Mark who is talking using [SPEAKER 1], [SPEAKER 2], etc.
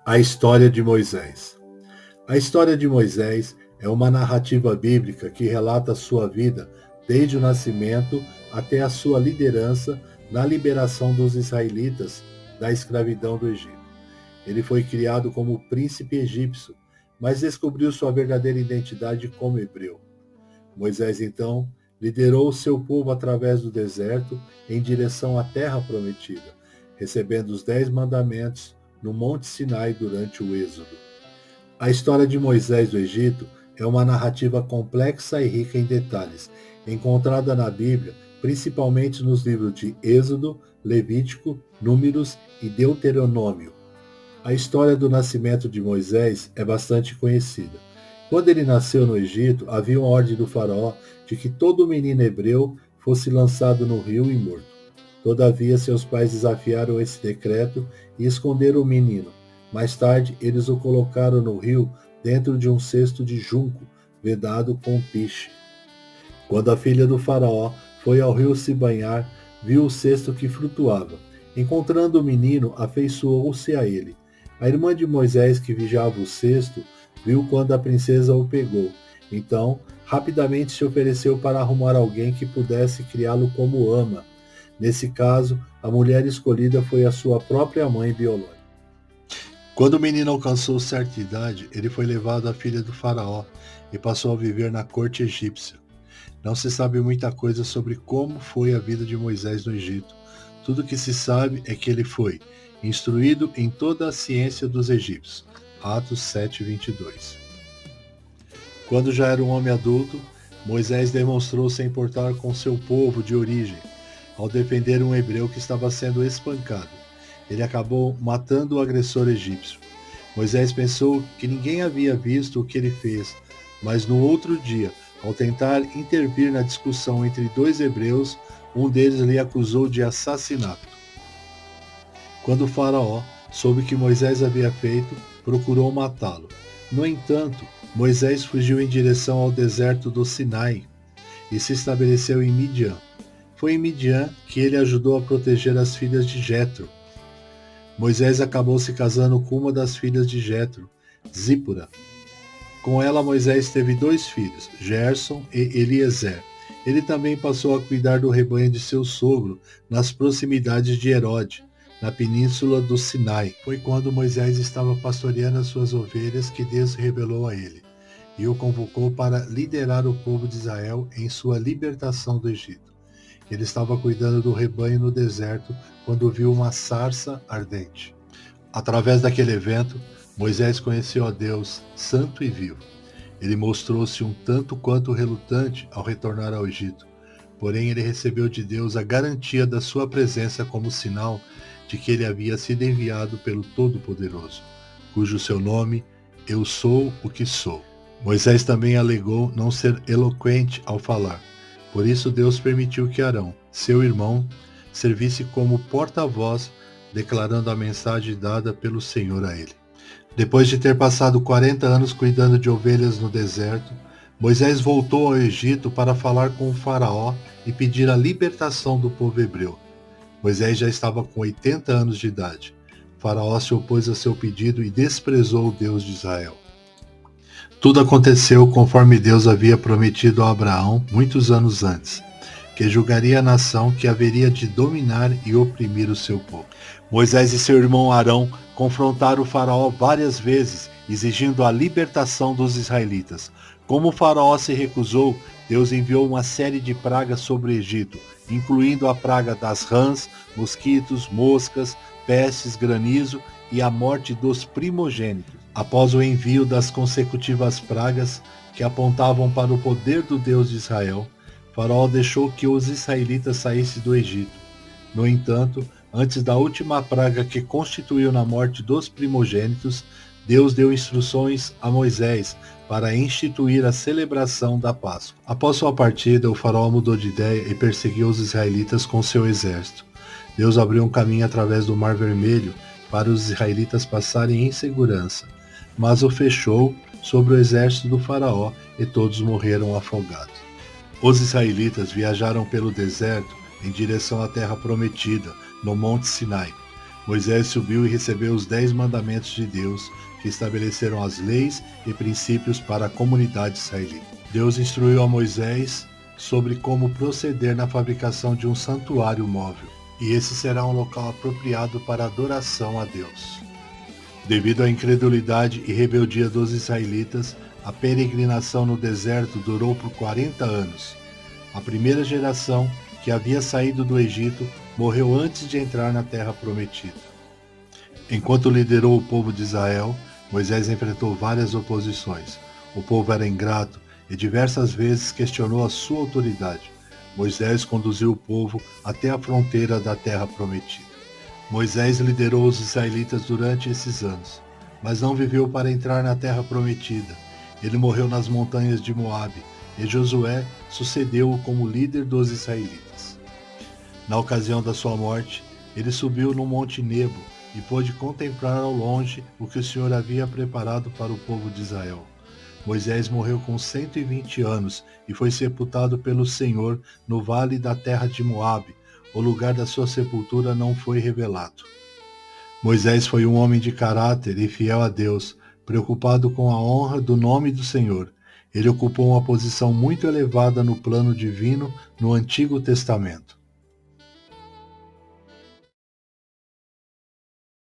[SPEAKER 1] A história de Moisés. A história de Moisés é uma narrativa bíblica que relata sua vida desde o nascimento até a sua liderança na liberação dos israelitas da escravidão do Egito. Ele foi criado como príncipe egípcio, mas descobriu sua verdadeira identidade como hebreu. Moisés, então, liderou seu povo através do deserto em direção à terra prometida, recebendo os 10 mandamentos no Monte Sinai durante o Êxodo. A história de Moisés do Egito é uma narrativa complexa e rica em detalhes, encontrada na Bíblia, principalmente nos livros de Êxodo, Levítico, Números e Deuteronômio. A história do nascimento de Moisés é bastante conhecida. Quando ele nasceu no Egito, havia uma ordem do faraó de que todo menino hebreu fosse lançado no rio e morto. Todavia, seus pais desafiaram esse decreto e esconderam o menino. Mais tarde, eles o colocaram no rio dentro de um cesto de junco, vedado com piche. Quando a filha do faraó foi ao rio se banhar, viu o cesto que flutuava. Encontrando o menino, afeiçoou-se a ele. A irmã de Moisés, que vigiava o cesto, viu quando a princesa o pegou. Então, rapidamente se ofereceu para arrumar alguém que pudesse criá-lo como ama. Nesse caso, a mulher escolhida foi a sua própria mãe biológica. Quando o menino alcançou certa idade, ele foi levado à filha do faraó e passou a viver na corte egípcia. Não se sabe muita coisa sobre como foi a vida de Moisés no Egito. Tudo que se sabe é que ele foi instruído em toda a ciência dos egípcios. Atos 7:22. Quando já era um homem adulto, Moisés demonstrou se importar com seu povo de origem, ao defender um hebreu que estava sendo espancado. Ele acabou matando o agressor egípcio. Moisés pensou que ninguém havia visto o que ele fez, mas no outro dia, ao tentar intervir na discussão entre dois hebreus, um deles lhe acusou de assassinato. Quando o faraó soube o que Moisés havia feito, procurou matá-lo. No entanto, Moisés fugiu em direção ao deserto do Sinai e se estabeleceu em Midian. Foi em Midian que ele ajudou a proteger as filhas de Jetro. Moisés acabou se casando com uma das filhas de Jetro, Zípora. Com ela, Moisés teve 2 filhos, Gerson e Eliezer. Ele também passou a cuidar do rebanho de seu sogro nas proximidades de Herode, na península do Sinai. Foi quando Moisés estava pastoreando as suas ovelhas que Deus revelou a ele e o convocou para liderar o povo de Israel em sua libertação do Egito. Ele estava cuidando do rebanho no deserto quando viu uma sarça ardente. Através daquele evento, Moisés conheceu a Deus santo e vivo. Ele mostrou-se um tanto quanto relutante ao retornar ao Egito, porém ele recebeu de Deus a garantia da sua presença como sinal de que ele havia sido enviado pelo Todo-Poderoso, cujo seu nome, Eu sou o que sou. Moisés também alegou não ser eloquente ao falar. Por isso Deus permitiu que Arão, seu irmão, servisse como porta-voz, declarando a mensagem dada pelo Senhor a ele. Depois de ter passado 40 anos cuidando de ovelhas no deserto, Moisés voltou ao Egito para falar com o faraó e pedir a libertação do povo hebreu. Moisés já estava com 80 anos de idade. O faraó se opôs a seu pedido e desprezou o Deus de Israel. Tudo aconteceu conforme Deus havia prometido a Abraão muitos anos antes, que julgaria a nação que haveria de dominar e oprimir o seu povo. Moisés e seu irmão Arão confrontaram o faraó várias vezes, exigindo a libertação dos israelitas. Como o faraó se recusou, Deus enviou uma série de pragas sobre o Egito, incluindo a praga das rãs, mosquitos, moscas, pestes, granizo e a morte dos primogênitos. Após o envio das consecutivas pragas que apontavam para o poder do Deus de Israel, Faraó deixou que os israelitas saíssem do Egito. No entanto, antes da última praga que constituiu na morte dos primogênitos, Deus deu instruções a Moisés para instituir a celebração da Páscoa. Após sua partida, o faraó mudou de ideia e perseguiu os israelitas com seu exército. Deus abriu um caminho através do Mar Vermelho para os israelitas passarem em segurança, mas o fechou sobre o exército do faraó e todos morreram afogados. Os israelitas viajaram pelo deserto em direção à terra prometida, no Monte Sinai. Moisés subiu e recebeu os 10 mandamentos de Deus, que estabeleceram as leis e princípios para a comunidade israelita. Deus instruiu a Moisés sobre como proceder na fabricação de um santuário móvel, e esse será um local apropriado para adoração a Deus. Devido à incredulidade e rebeldia dos israelitas, a peregrinação no deserto durou por 40 anos. A primeira geração, que havia saído do Egito, morreu antes de entrar na terra prometida. Enquanto liderou o povo de Israel, Moisés enfrentou várias oposições. O povo era ingrato e diversas vezes questionou a sua autoridade. Moisés conduziu o povo até a fronteira da terra prometida. Moisés liderou os israelitas durante esses anos, mas não viveu para entrar na terra prometida. Ele morreu nas montanhas de Moabe, e Josué sucedeu-o como líder dos israelitas. Na ocasião da sua morte, ele subiu no Monte Nebo e pôde contemplar ao longe o que o Senhor havia preparado para o povo de Israel. Moisés morreu com 120 anos e foi sepultado pelo Senhor no vale da terra de Moabe. O lugar da sua sepultura não foi revelado. Moisés foi um homem de caráter e fiel a Deus, preocupado com a honra do nome do Senhor. Ele ocupou uma posição muito elevada no plano divino no Antigo Testamento.